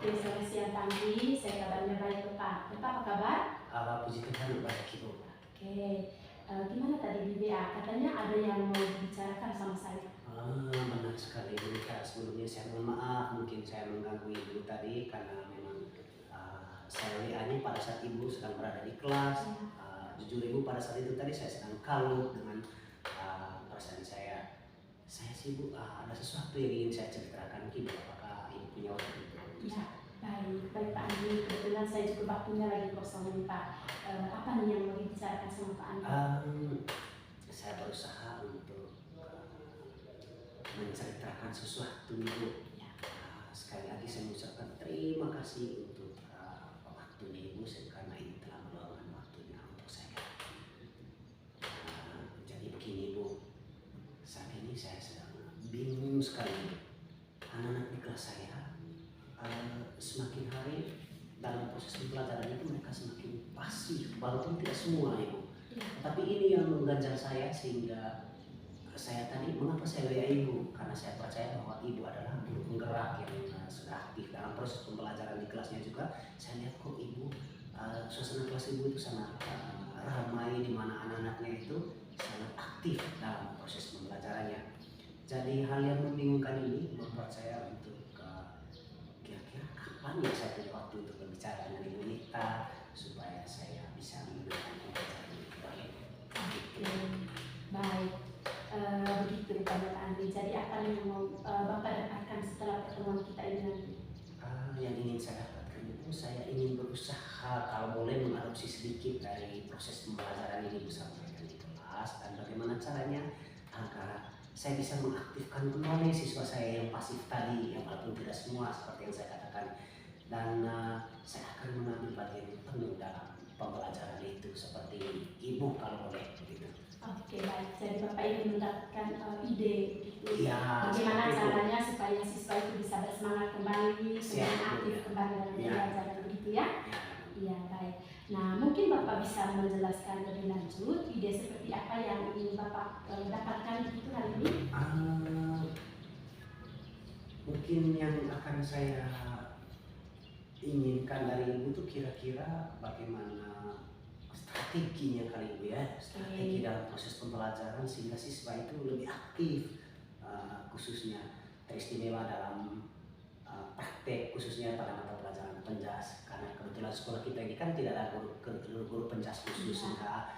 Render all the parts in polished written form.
Oke, selamat siang Tanggi. Saya kabarnya baik Bapak. Bapak apa kabar? Puji Tuhan baik Ibu. Oke, gimana tadi di WA? Katanya ada yang mau dibicarakan sama saya. Benar sekali Bu. Sebelumnya saya mohon maaf mungkin saya mengganggu Ibu tadi karena memang saya WA-nya pada saat Ibu sedang berada di kelas. Jujur Ibu, pada saat itu tadi saya sedang kalut dengan perasaan saya. Saya sih Bu, ada sesuatu yang ingin saya ceritakan ke Ibu. Apakah Ibu punya waktu itu? Ya, baik Pak Andi. Kebetulan saya juga waktunya lagi kosong nih Pak. Apa nih yang mau dibicarakan sama Pak Andi? Saya berusaha untuk menceritakan sesuatu Ibu. Sekali lagi saya mengucapkan terima kasih untuk waktunya Ibu, karena ini telah meluangkan waktunya untuk saya. Jadi begini Ibu, saat ini saya sedang bingung sekali. Anak-anak di kelas saya semakin hari dalam proses pembelajaran itu mereka semakin pasif, walaupun tidak semua Ibu. Tapi ini yang mengganjal saya sehingga saya tadi, mengapa saya WA Ibu? Karena saya percaya bahwa Ibu adalah guru penggerak yang sudah aktif dalam proses pembelajaran di kelasnya juga. Saya lihat kok Ibu, suasana kelas Ibu itu sangat ramai, di mana anak-anaknya itu sangat aktif dalam proses pembelajarannya. Jadi hal yang membingungkan ini membuat saya untuk kira-kira kapan ya saya punya waktu untuk berbicara dengan Ibu Nita supaya saya bisa menggunakan pembelajaran ini. Baik. Begitu Pak Andi. Jadi apa yang mau Bapak dapatkan setelah pertemuan kita ini nanti? Yang ingin saya dapatkan itu, saya ingin berusaha kalau boleh mengadopsi sedikit dari proses pembelajaran ini bersama mereka di kelas, dan bagaimana caranya agar saya bisa mengaktifkan kembali siswa saya yang pasif tadi, yang walaupun tidak semua seperti yang saya katakan, dan saya akan mengambil bagian penuh dalam pembelajaran itu seperti Ibu kalau boleh begitu. Oke, baik. Jadi Bapak ingin mendapatkan ide begitu. Ya, bagaimana caranya supaya siswa itu bisa bersemangat kembali, semakin aktif kembali dalam pembelajaran begitu ya? Iya, baik. Nah, mungkin Bapak bisa menjelaskan lebih lanjut ide seperti apa yang ingin Bapak dapatkan begitu hari ini? Mungkin yang akan saya inginkan dari Ibu itu kira-kira bagaimana strateginya kali Ibu ya, strategi dalam proses pembelajaran sehingga siswa itu lebih aktif, khususnya teristimewa dalam praktek, khususnya pada mata pelajaran penjas, karena kebetulan sekolah kita ini kan tidak ada guru penjas khusus, sehingga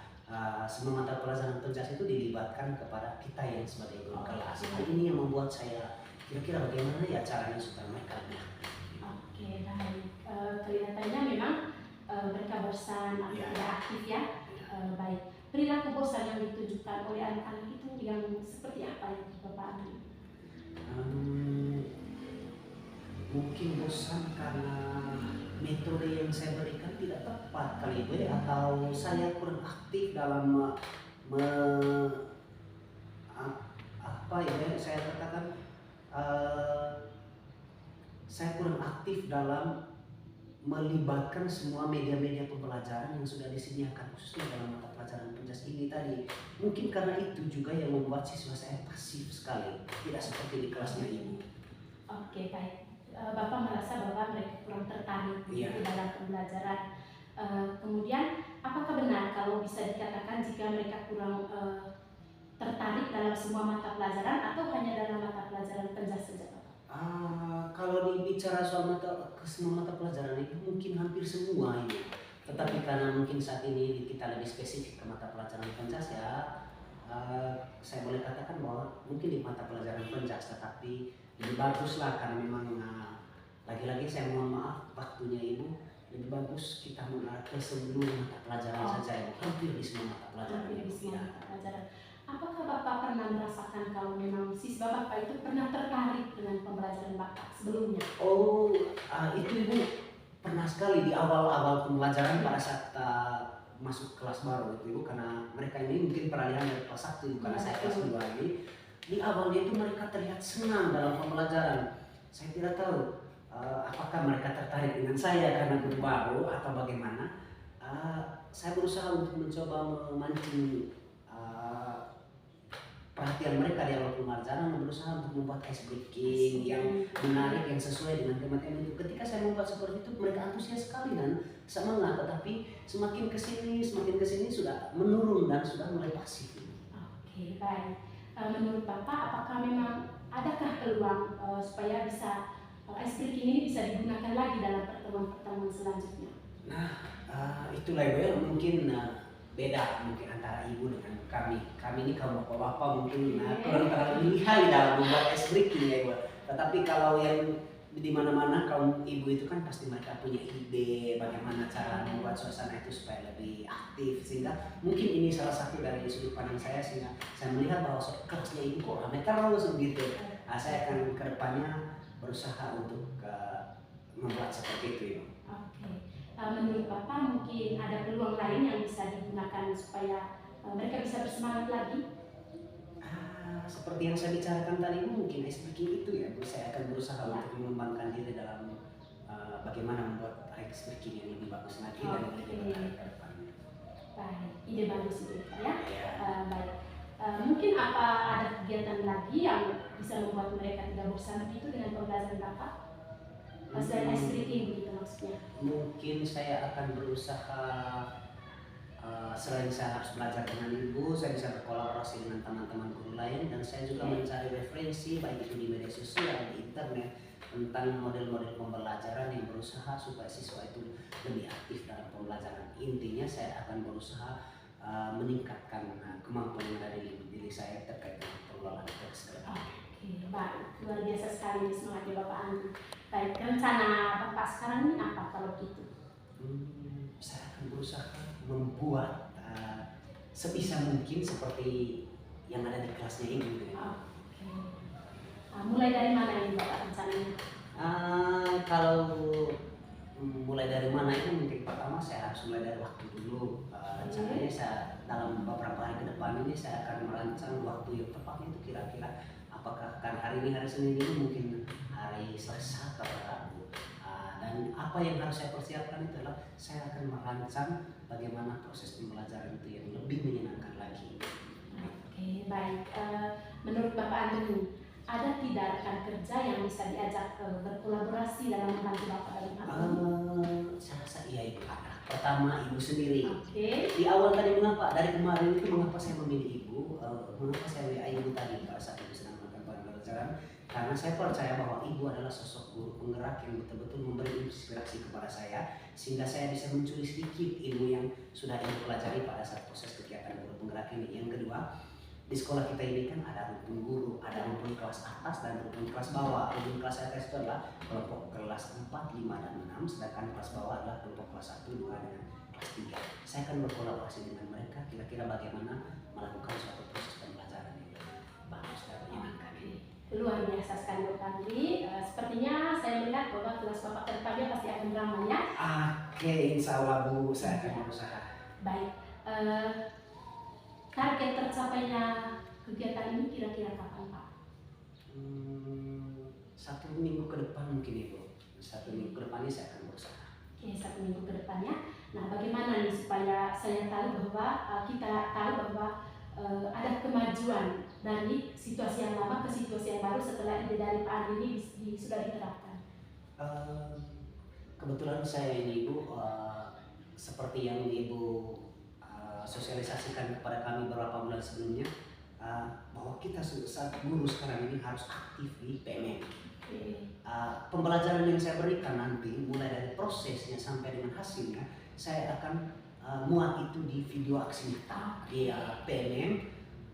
semua mata pelajaran penjas itu dilibatkan kepada kita yang sebagai guru kelas. Nah, ini yang membuat saya kira-kira bagaimana ya caranya supaya mereka lebih aktif. Oke, baik. Kelihatannya memang mereka bosan atau tidak aktif ya. Baik. Perilaku bosan yang ditunjukkan oleh anak-anak itu yang seperti apa yang Bapak ambil? Mungkin bosan karena metode yang saya berikan tidak tepat kali Ibu, atau saya kurang aktif dalam apa ya saya katakan, saya kurang aktif dalam melibatkan semua media-media pembelajaran yang sudah disediakan khususnya dalam mata pelajaran penjas ini tadi. Mungkin karena itu juga yang membuat siswa saya pasif sekali, tidak seperti di kelasnya Ibu. Oke, baik. Bapak merasa bahwa mereka kurang tertarik di dalam pembelajaran. Kemudian, apakah benar kalau bisa dikatakan jika mereka kurang tertarik dalam semua mata pelajaran atau hanya dalam mata pelajaran penjas saja, Bapak? Kalau dibicara soal semua mata pelajaran itu mungkin hampir semua ini. Tetapi karena mungkin saat ini kita lebih spesifik ke mata pelajaran penjas ya, saya boleh katakan bahwa mungkin di mata pelajaran penjas, tetapi lebih bagus lah karena memang lagi-lagi saya mohon maaf waktunya Ibu, lebih bagus kita mengarah ke seluruh mata pelajaran saja, hampir di semua mata pelajaran. Apakah Bapak pernah merasakan kalau memang siswa Bapak itu pernah tertarik dengan pembelajaran Bapak sebelumnya? Itu Ibu pernah sekali di awal-awal pembelajaran pada saat masuk kelas baru itu Ibu, karena mereka ini mungkin peralihan dari kelas 1 karena saya kelas 2 ini. Di awalnya itu mereka terlihat senang dalam pembelajaran. Saya tidak tahu apakah mereka tertarik dengan saya karena guru baru atau bagaimana. Saya berusaha untuk mencoba memancing perhatian mereka di awal pembelajaran, berusaha untuk membuat ice breaking yang menarik, yang sesuai dengan tema-tema itu. Ketika saya membuat seperti itu, mereka antusias sekali dan semangat. Tetapi semakin kesini sudah menurun dan sudah mulai pasif. Oke, baik. Menurut Bapak, apakah memang adakah peluang supaya bisa ice breaking ini bisa digunakan lagi dalam pertemuan-pertemuan selanjutnya? Nah, itulah Ibu ya, mungkin beda mungkin antara ibu dengan kami. Kami ini kaum bapak-bapak mungkin kurang terlalu lihai dalam membuat ice breaking ya Ibu. Tetapi kalau yang di mana-mana kaum ibu itu kan pasti mereka punya ide bagaimana cara membuat suasana itu supaya lebih aktif, sehingga mungkin ini salah satu dari sudut pandang saya, sehingga saya melihat bahwa kelasnya ibu kok ramai terus begitu. Saya akan kedepannya berusaha untuk membuat seperti itu Ibu. Oke. Menurut Bapak mungkin ada peluang lain yang bisa digunakan supaya mereka bisa bersemangat lagi? Seperti yang saya bicarakan tadi mungkin ice breaking itu ya, saya akan berusaha untuk mengembangkan diri dalam bagaimana membuat ice breaking yang lebih bagus lagi dan lebih menarik ke depannya. Baik, ide bagus itu ya. Baik. Mungkin apa ada kegiatan lagi yang bisa membuat mereka tidak bosan itu dengan pembelajaran Bapak? Selain ice breaking begitu maksudnya? Mungkin saya akan berusaha, selain saya harus belajar dengan ibu, saya bisa berkolaborasi dengan teman-teman guru lain, dan saya juga mencari referensi baik itu di media sosial, di internet, tentang model-model pembelajaran yang berusaha supaya siswa itu lebih aktif dalam pembelajaran. Intinya saya akan berusaha meningkatkan kemampuan yang ada di diri saya terkait dengan pengelolaan kelas. Oke, baik. Luar biasa sekali semangatnya Bapak Andri. Baik, rencana Bapak sekarang ini apa kalau gitu? Saya akan berusaha membuat sebisa mungkin seperti yang ada di kelasnya ini. Oke. Mulai dari mana ini Bapak rencananya? Kalau mulai dari mana itu mungkin pertama saya harus mulai dari waktu dulu. Rencananya saya dalam beberapa hari ke depan ini saya akan merancang waktu yang tepatnya itu kira-kira apakah kan hari ini hari Senin ini mungkin hari Selasa atau Rabu. Dan apa yang harus saya persiapkan itu adalah saya akan merancang bagaimana proses pembelajaran itu yang lebih menyenangkan lagi. Oke, baik. Menurut Bapak Andri, ada tidak rekan kerja yang bisa diajak berkolaborasi dalam membantu Bapak dalam hal ini? Saya rasa iya Ibu ada. Pertama Ibu sendiri. Oke. Di awal tadi mengapa dari kemarin itu mengapa saya memilih Ibu? Mengapa saya WA Ibu tadi pada saat Ibu sedang melakukan pembelajaran? Karena saya percaya bahwa Ibu adalah sosok guru penggerak yang betul-betul memberi inspirasi kepada saya, sehingga saya bisa mencuri sedikit ilmu yang sudah Ibu pelajari pada saat proses kegiatan guru penggerak ini. Yang kedua, di sekolah kita ini kan ada rukun guru, ada rukun kelas atas dan rukun kelas bawah. Rukun kelas atas itu adalah kelompok kelas 4, 5, dan 6, sedangkan kelas bawah adalah kelompok kelas 1, 2, dan kelas 3. Saya akan berkolaborasi dengan mereka kira-kira bagaimana melakukan suatu proses pembelajaran yang bagus dan menyenangkan ini. Luar biasa sekali Bapak Andri. Sepertinya saya melihat bahwa kelas Bapak kedepannya pasti akan ramai ya. Oke, insya Allah Bu, saya akan berusaha. Baik. Target tercapainya kegiatan ini kira-kira kapan Pak? 1 minggu ke depan mungkin Ibu. 1 minggu ke depannya saya akan berusaha. Oke, 1 minggu ke depannya. Nah, bagaimana nih supaya saya tahu bahwa kita tahu bahwa ada kemajuan dari situasi yang lama ke situasi yang baru setelah ide dari Pak Andri ini sudah diterapkan? Kebetulan saya ini Ibu, seperti yang Ibu sosialisasikan kepada kami beberapa bulan sebelumnya, bahwa kita saat guru sekarang ini harus aktif di PMM. Pembelajaran yang saya berikan nanti mulai dari prosesnya sampai dengan hasilnya, saya akan muat itu di video aksi nyata di PMM,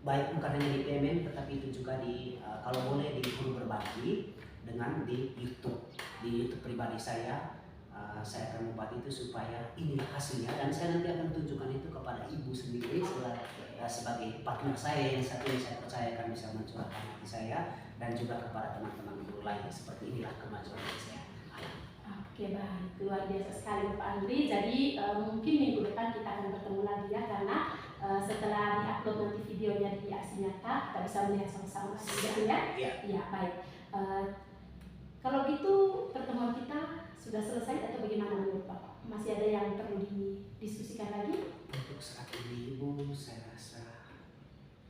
baik bukan hanya di PMM tetapi itu juga di kalau boleh di guru berbagi dengan di YouTube pribadi saya. Saya akan membuat itu supaya inilah hasilnya, dan saya nanti akan tunjukkan itu kepada Ibu sendiri sebagai partner saya yang satu ini saya percayakan bisa mencurahkan hati saya, dan juga kepada teman-teman guru lain. Seperti inilah kemajuan yang saya alami. Oke, baik, luar biasa sekali Pak Andri. Jadi mungkin minggu depan kita akan bertemu lagi ya, karena setelah diupload nanti videonya di aksi nyata kita bisa melihat sama-sama ya. Iya, baik. Kalau gitu pertemuan kita sudah selesai atau bagaimana menurut Bapak? Masih ada yang perlu didiskusikan lagi? Untuk saat ini Ibu, saya rasa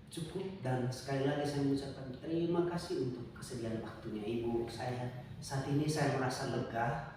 cukup, dan sekali lagi saya mengucapkan terima kasih untuk kesediaan waktunya Ibu. Saat ini saya merasa lega,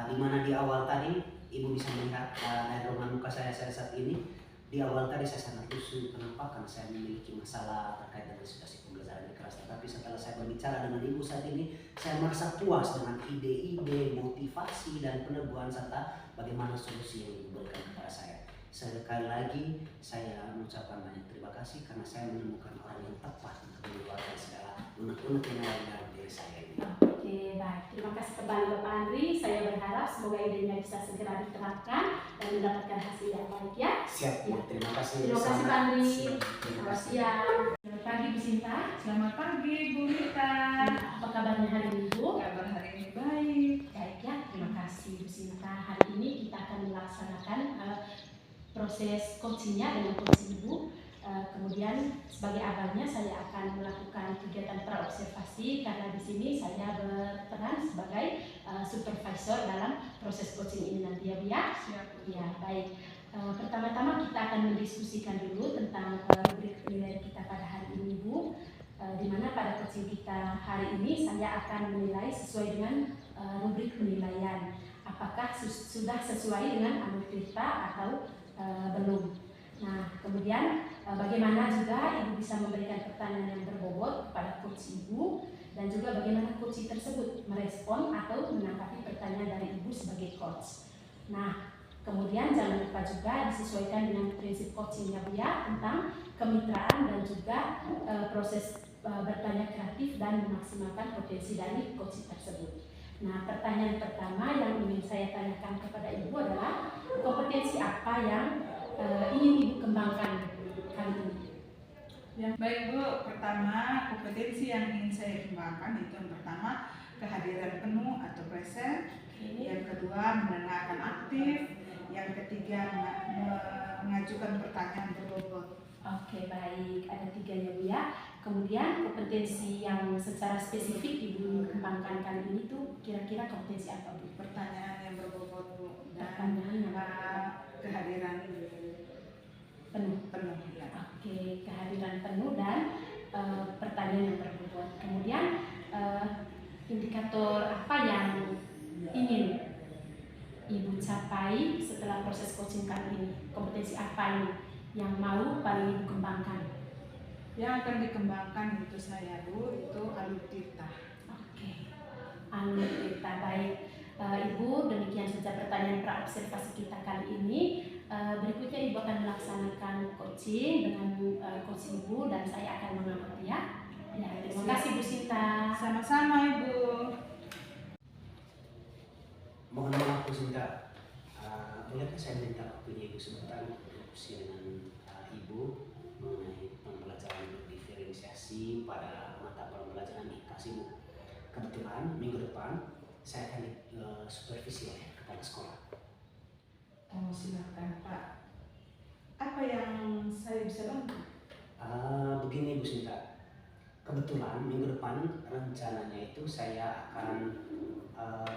di mana di awal tadi Ibu bisa melihat air roman muka saya saat ini. Di awal tadi saya sangat lusuh. Kenapa? Karena saya memiliki masalah terkait dengan situasi pembelajaran di kelas. Tetapi setelah saya berbicara dengan Ibu saat ini, saya merasa puas dengan ide-ide, motivasi, dan peneguhan serta bagaimana solusi yang Ibu berikan kepada saya. Sekali lagi saya mengucapkan banyak terima kasih karena saya menemukan orang yang tepat untuk mengeluarkan segala unek-unek yang ada dalam diri saya ini. Oke, baik. Terima kasih kembali Bapak Andri. Saya berharap semoga idenya bisa segera diterapkan dan mendapatkan hasil yang baik ya. Siap, ya. Terima kasih. Terima kasih Pak Andri. Selamat siang. Selamat pagi Bu Sinta. Selamat pagi Bu Rita. Apa kabarnya hari ini Bu? Kabar hari ini baik. Baik ya, terima kasih Bu Sinta. Hari ini kita akan melaksanakan proses coachingnya dengan coach Ibu. Kemudian sebagai awalnya saya akan melakukan kegiatan praobservasi karena di sini saya berperan sebagai supervisor dalam proses coaching ini nanti ya Bu ya. Siap. Ya baik. Pertama-tama kita akan mendiskusikan dulu tentang rubrik penilaian kita pada hari ini Bu. Di mana pada coaching kita hari ini saya akan menilai sesuai dengan rubrik penilaian. Apakah sudah sesuai dengan anu kita atau belum. Nah, kemudian bagaimana juga Ibu bisa memberikan pertanyaan yang berbobot kepada coach Ibu, dan juga bagaimana coach tersebut merespon atau menanggapi pertanyaan dari Ibu sebagai coach. Nah, kemudian jangan lupa juga disesuaikan dengan prinsip coachingnya Bu ya, tentang kemitraan dan juga proses bertanya kreatif dan memaksimalkan potensi dari coach tersebut. Nah, pertanyaan pertama yang ingin saya tanyakan kepada Ibu adalah kompetensi apa yang ingin Ibu kembangkan kali ini? Ya, baik Bu. Pertama, kompetensi yang ingin saya kembangkan itu yang pertama kehadiran penuh atau present. Yang kedua mendengarkan aktif. Yang ketiga mengajukan pertanyaan berbobot. Oke, baik. Ada 3 ya Bu ya. Kemudian kompetensi yang secara spesifik Ibu kembangkan kali ini tuh kira-kira kompetensi apa Bu? Pertanyaan yang berbobot Bu, dan Pertanyaan yang kehadiran penuh. Ya. Oke, kehadiran penuh dan pertanyaan yang berbobot. Kemudian indikator apa yang ingin Ibu capai setelah proses coaching kali ini? Kompetensi apa ini yang mau paling Ibu kembangkan? Yang akan dikembangkan itu saya Bu, itu alutsista. Oke, alutsista. Baik. Ibu, demikian saja pertanyaan praobservasi kita kali ini. Berikutnya Ibu akan melaksanakan coaching dengan coach Ibu dan saya akan mengamati ya. Ya, terima kasih Bu Sinta. Sama-sama Ibu. Mohon maaf Bu Sinta, bolehkah saya minta waktunya Ibu sebentar untuk diskusi dengan Ibu mengenai pembelajaran berdiferensiasi pada mata pembelajaran IPAS Ibu. Kebetulan minggu depan saya akan supervisi oleh kepala sekolah. Oh, silakan Pak. Apa yang saya bisa bantu? Begini Bu Sinta, kebetulan minggu depan rencananya itu saya akan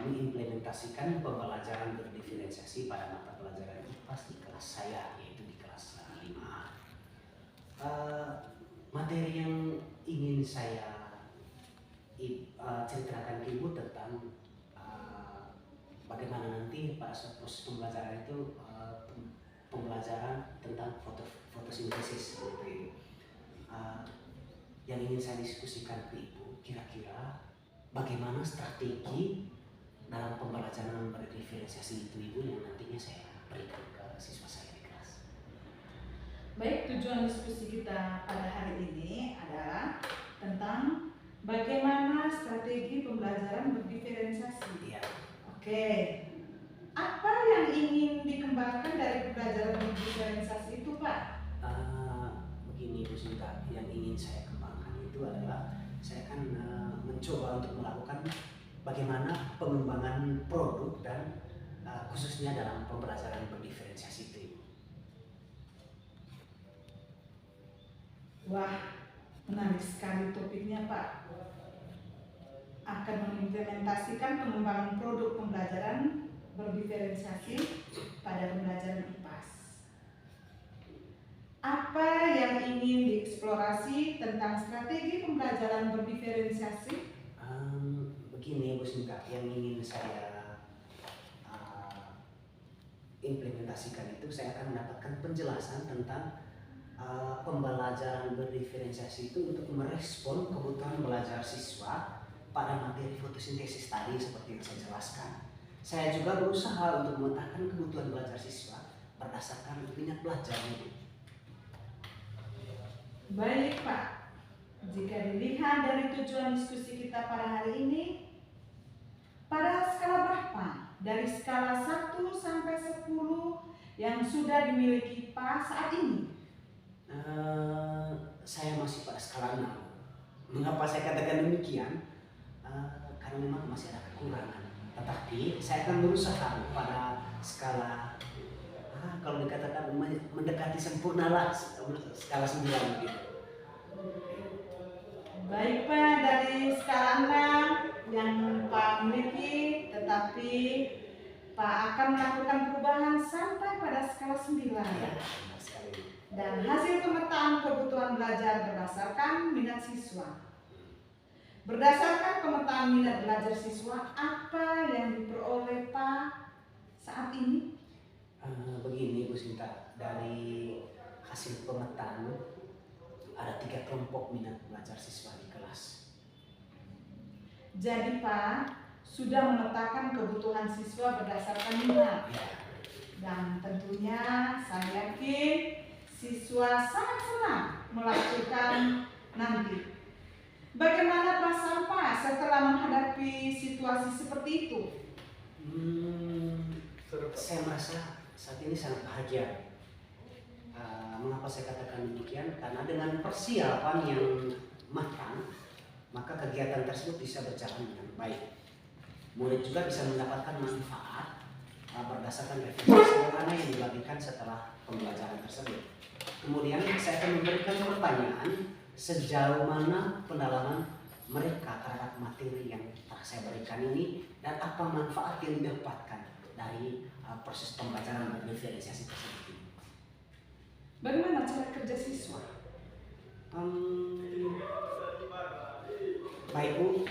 mengimplementasikan pembelajaran berdiferensiasi pada mata pelajaran IPAS di kelas saya, yaitu di kelas 5A. Materi yang ingin saya ceritakan ke Ibu tentang bagaimana nanti pada saat proses pembelajaran itu pembelajaran tentang fotosintesis gitu Ibu. Yang ingin saya diskusikan ke Ibu, kira-kira bagaimana strategi dalam pembelajaran berdiferensiasi itu Ibu yang nantinya saya berikan ke siswa saya di kelas. Baik, tujuan diskusi kita pada hari ini adalah tentang bagaimana strategi pembelajaran berdiferensiasi. Iya. Oke, apa yang ingin dikembangkan dari pembelajaran berdiferensiasi itu Pak? Begini Bu Sinta, yang ingin saya kembangkan itu adalah saya akan mencoba untuk melakukan bagaimana pengembangan produk dan khususnya dalam pembelajaran berdiferensiasi itu. Wah, menarik sekali topiknya Pak. Akan mengimplementasikan pengembangan produk pembelajaran berdiferensiasi pada pembelajaran IPAS. Apa yang ingin dieksplorasi pembelajaran berdiferensiasi? Begini Bu Sinta, yang ingin saya implementasikan itu saya akan mendapatkan penjelasan tentang pembelajaran berdiferensiasi itu untuk merespon kebutuhan belajar siswa pada materi fotosintesis tadi seperti yang saya jelaskan. Saya juga berusaha untuk memetakan kebutuhan belajar siswa berdasarkan minat belajarnya. Baik Pak, jika dilihat dari tujuan diskusi kita pada hari ini, pada skala berapa? Dari skala 1 sampai 10 yang sudah dimiliki Pak saat ini? Saya masih pada skala 6. Mengapa saya katakan demikian? Karena memang masih ada kekurangan. Tetapi saya akan berusaha pada skala kalau dikatakan mendekati sempurna lah, skala 9 gitu. Baik Pak, dari skala 6 yang Pak miliki, tetapi Pak akan melakukan perubahan sampai pada skala 9. Ya, benar sekali. Dan hasil pemetaan kebutuhan belajar berdasarkan minat siswa. Berdasarkan pemetaan minat belajar siswa, apa yang diperoleh Pak saat ini? Begini Bu Sinta, dari hasil pemetaan ada 3 kelompok minat belajar siswa di kelas. Jadi Pak sudah memetakan kebutuhan siswa berdasarkan minat. Ya. Dan tentunya saya yakin siswa sangat senang melakukan nanti. Bagaimana perasaan Pak setelah menghadapi situasi seperti itu? Saya merasa saat ini sangat bahagia. Mengapa saya katakan demikian? Karena dengan persiapan yang matang, maka kegiatan tersebut bisa berjalan dengan baik. Murid juga bisa mendapatkan manfaat berdasarkan refleksi sederhana yang dibagikan setelah pembelajaran tersebut. Kemudian saya akan memberikan pertanyaan sejauh mana pendalaman mereka terhadap materi yang telah saya berikan ini dan apa manfaat yang didapatkan dari proses pembelajaran berdiferensiasi tersebut. Bagaimana cara kerja siswa? Baik Bu,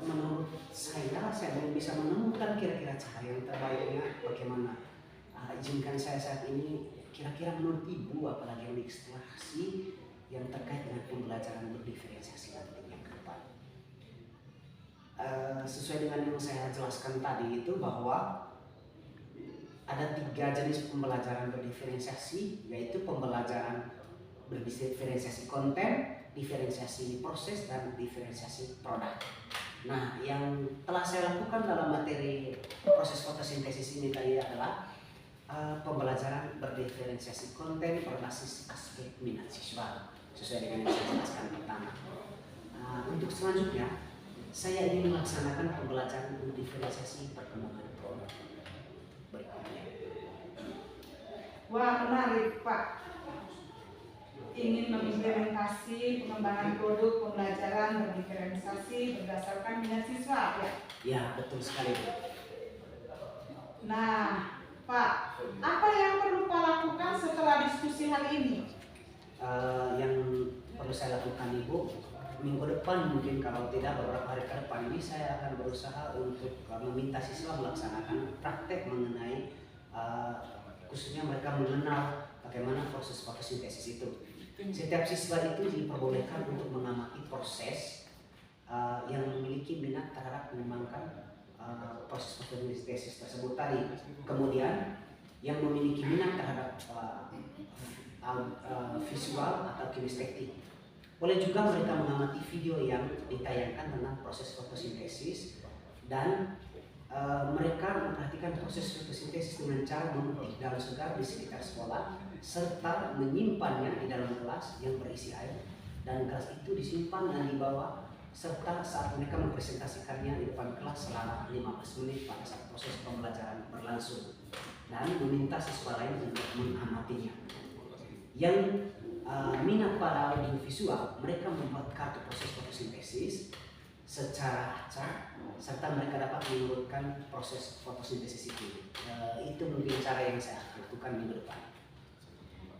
menurut saya belum bisa menemukan kira-kira cara yang terbaiknya bagaimana. Izinkan saya saat ini kira-kira menurut Ibu apalagi yang dieksplorasi yang terkait dengan pembelajaran berdiferensiasi nantinya ke depan. Sesuai dengan yang saya jelaskan tadi itu bahwa ada 3 jenis pembelajaran berdiferensiasi, yaitu pembelajaran berdiferensiasi konten, diferensiasi proses, dan diferensiasi produk. Nah, yang telah saya lakukan dalam materi proses fotosintesis ini tadi adalah pembelajaran berdiferensiasi konten berbasis aspek minat siswa sesuai dengan yang saya jelaskan pertama. Untuk selanjutnya, saya ingin melaksanakan pembelajaran berdiferensiasi perkembangan produk berikutnya. Wah, menarik Pak. Ingin mengimplementasi pengembangan produk pembelajaran berdiferensiasi berdasarkan minat siswa, ya? Ya, betul sekali. Nah, Pak, apa yang perlu Pak lakukan setelah diskusi hari ini? Yang perlu saya lakukan Ibu, minggu depan mungkin kalau tidak beberapa hari ke depan ini saya akan berusaha untuk meminta siswa melaksanakan praktek mengenai khususnya mereka mengenal bagaimana proses fotosintesis itu. Setiap siswa itu diperbolehkan untuk mengamati proses yang memiliki minat terhadap mengembangkan proses fotosintesis tersebut tadi. Kemudian yang memiliki minat terhadap visual atau kinestetik, boleh juga mereka mengamati video yang ditayangkan tentang proses fotosintesis dan mereka memperhatikan proses fotosintesis dengan cara memetik daun segar di sekitar sekolah serta menyimpannya di dalam gelas yang berisi air, dan gelas itu disimpan dan dibawa serta saat mereka mempresentasikannya di depan kelas selama 15 menit pada saat proses pembelajaran berlangsung, dan meminta siswa lain untuk mengamatinya. Yang minat pada audiovisual, mereka membuat kartu proses fotosintesis secara acak serta mereka dapat mengurutkan proses fotosintesis itu. Itu mungkin cara yang saya lakukan minggu depan.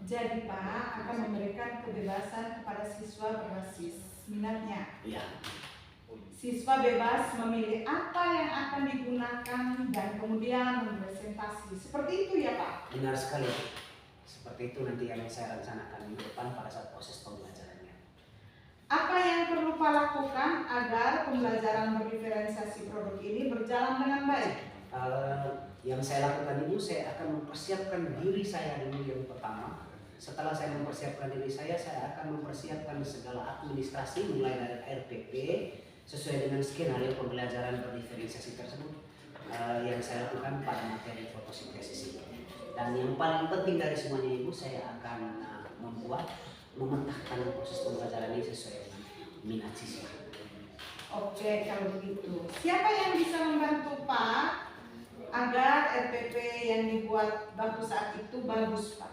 Jadi Pak akan memberikan kebebasan kepada siswa berbasis minatnya. Ya, Siswa bebas memilih apa yang akan digunakan dan kemudian mempresentasi. Seperti itu ya Pak? benar sekali. Seperti itu nanti yang saya rencanakan di depan pada saat proses pembelajarannya. Apa yang perlu Pak lakukan agar pembelajaran berdiferensiasi produk ini berjalan dengan baik? Yang saya lakukan itu saya akan mempersiapkan diri saya dulu yang pertama. Setelah saya mempersiapkan diri saya akan mempersiapkan segala administrasi mulai dari RPP sesuai dengan skenario pembelajaran berdiferensiasi tersebut yang saya lakukan pada materi fotosintesis ini. Dan yang paling penting dari semuanya Ibu, saya akan mementahkan proses pembelajaran ini sesuai dengan minat siswa. Oke, kalau begitu. Siapa yang bisa membantu Pak agar RPP yang dibuat bagus saat itu bagus Pak?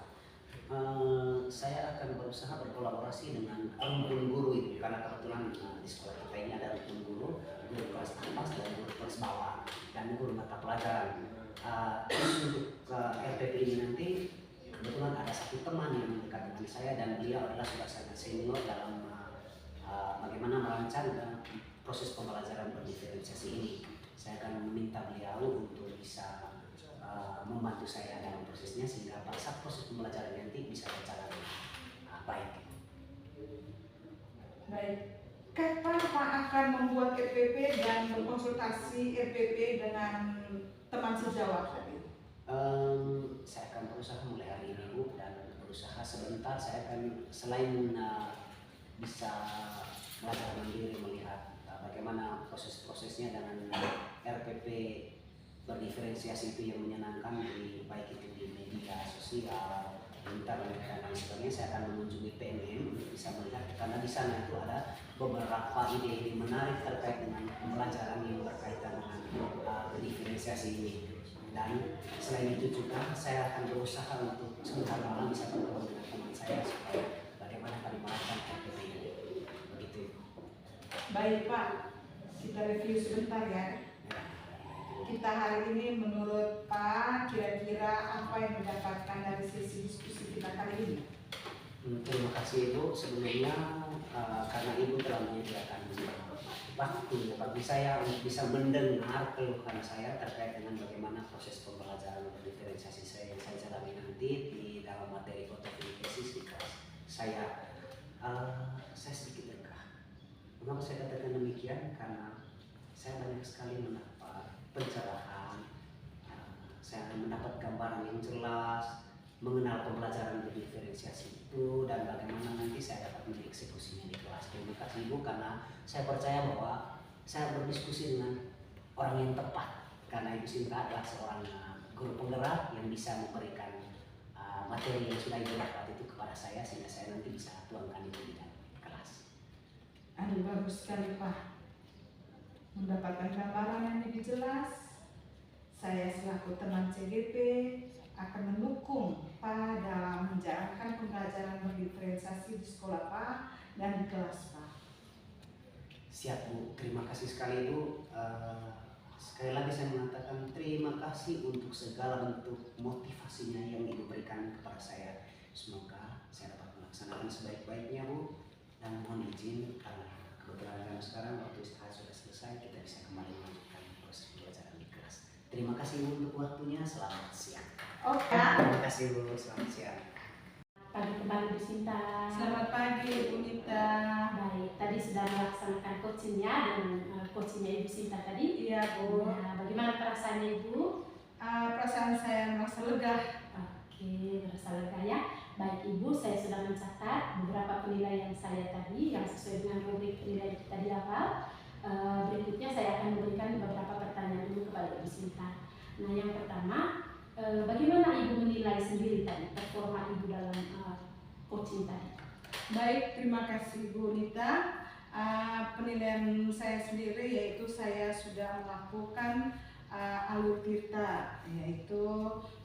Saya akan berusaha berkolaborasi dengan rumpun guru itu, karena kebetulan di sekolah kita ini ada rumpun guru kelas atas dan guru kelas bawah dan guru mata pelajaran. Untuk RPP ini nanti kebetulan ada satu teman yang dekat dengan saya dan beliau adalah sudah sangat senior dalam bagaimana merancang proses pembelajaran berdiferensiasi ini. Saya akan meminta beliau untuk bisa membantu saya dalam prosesnya sehingga pada saat proses pembelajaran nanti bisa berjalan baik. Baik. Kapan Pak akan membuat RPP dan berkonsultasi RPP dengan teman sejawat tadi? Saya akan berusaha mulai hari ini Bu, dan berusaha sebentar saya akan selain bisa belajar mandiri melihat bagaimana proses-prosesnya dengan RPP berdiferensiasi itu yang menyenangkan baik itu di media sosial, internet dan lain sebagainya. Saya akan mengunjungi PMM untuk bisa melihat karena di sana itu ada beberapa ide-ide menarik terkait dengan pembelajaran yang berkaitan dengan berdiferensiasi ini. Dan selain itu juga saya akan berusaha untuk sebentar malam bisa bertemu dengan teman saya supaya bagaimana kami melakukan RPP ini. Begitu. Baik Pak, kita review sebentar ya. Kita hari ini menurut Pak kira-kira apa yang didapatkan dari sesi diskusi kita kali ini? Terima kasih Ibu sebelumnya karena Ibu telah menyediakan waktu bagi saya untuk bisa mendengar keluhan saya terkait dengan bagaimana proses pembelajaran berdiferensiasi saya yang saya jalani nanti di dalam materi fotosintesis di kelas saya. Saya sedikit lega. Mengapa saya katakan demikian? Karena saya banyak sekali mendapat pencerahan, saya mendapat gambaran yang jelas mengenal pembelajaran berdiferensiasi itu dan bagaimana nanti saya dapat mengeksekusinya di kelas. Terima kasih Ibu karena saya percaya bahwa saya berdiskusi dengan orang yang tepat karena Ibu Sinta adalah seorang guru penggerak yang bisa memberikan materi yang sudah Ibu dapat itu kepada saya sehingga saya nanti bisa tuangkan itu di dalam kelas. Aduh bagus sekali Pak, mendapatkan gambaran yang lebih jelas. Saya selaku teman CGP akan mendukung Pak dalam menjalankan pembelajaran berdiferensiasi di sekolah Pak dan di kelas Pak. Siap Bu, terima kasih sekali Bu. Sekali lagi saya mengatakan terima kasih untuk segala bentuk motivasinya yang Ibu berikan kepada saya. Semoga saya dapat melaksanakan sebaik-baiknya Bu. Dan mohon izin karena kebetulan sekarang waktu istirahat sudah selesai, kita bisa kembali melanjutkan proses pembelajaran di kelas. Terima kasih Bu untuk waktunya, selamat siang. Oke. Terima kasih Bu, selamat siang. Pagi kembali Bu Sinta. Selamat pagi Bu Nita. Baik, tadi sudah melaksanakan coachingnya dengan coachingnya Ibu Sinta tadi. Iya Bu. Nah, bagaimana perasaannya Ibu? Perasaan saya merasa lega. Oke, merasa lega ya. Baik Ibu, saya sudah mencatat beberapa penilaian saya tadi yang sesuai dengan rubrik penilaian kita di awal. Berikutnya saya akan memberikan beberapa pertanyaan dulu kepada Ibu Sinta. Nah, yang pertama, bagaimana Ibu menilai sendiri tadi performa Ibu dalam coaching tadi? Baik, terima kasih Bu Nita. Penilaian saya sendiri yaitu saya sudah melakukan alur tirta, yaitu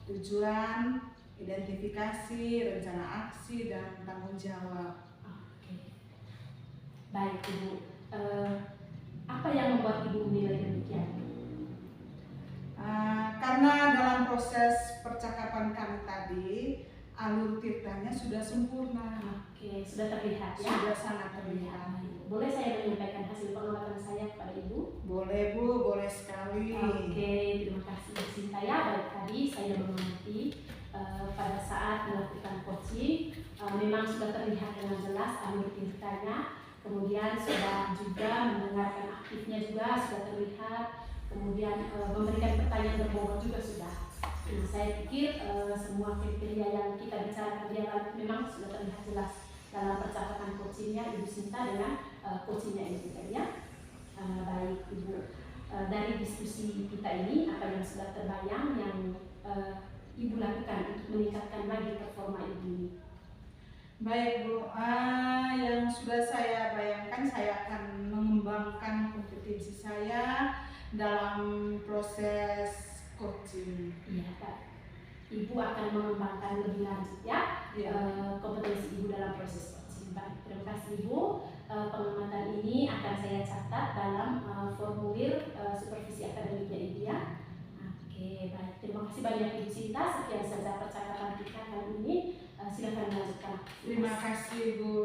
tujuan, identifikasi, rencana aksi, dan tanggung jawab. Oke. Baik Ibu, apa yang membuat Ibu menilai demikian? Karena dalam proses percakapan kami tadi alur tirtanya sudah sempurna, Oke, sudah terlihat ya. sudah sangat terlihat. Boleh saya menyampaikan hasil pengamatan saya kepada Ibu? Boleh Bu, boleh sekali. Oke, terima kasih Bu Sinta ya. Baik, tadi saya mengamati pada saat melakukan coaching memang sudah terlihat dengan jelas alur tirtanya. Kemudian sudah juga mendengarkan aktifnya juga sudah terlihat. Kemudian memberikan pertanyaan berbobot juga sudah. Nah, saya pikir semua kriteria yang kita bicarakan dia memang sudah terlihat jelas dalam percakapan coachingnya Ibu Sinta dengan coachingnya Ibu tadi ya. Baik Ibu, dari diskusi kita ini apa yang sudah terbayang yang Ibu lakukan untuk meningkatkan lagi performa Ibu ini? Baik Bu, yang sudah saya bayangkan saya akan mengembangkan kompetensi saya dalam proses coaching. Iya Kak, Ibu akan mengembangkan lebih lanjut ya kompetensi Ibu dalam proses coaching. Baik, terima kasih Ibu. Pengamatan ini akan saya catat dalam formulir supervisi akademiknya Ibu ya. Oke, baik. Terima kasih banyak Ibu Sinta. Sekian saja percakapan kita kali ini. Silakan melanjutkan. Terima kasih Bu.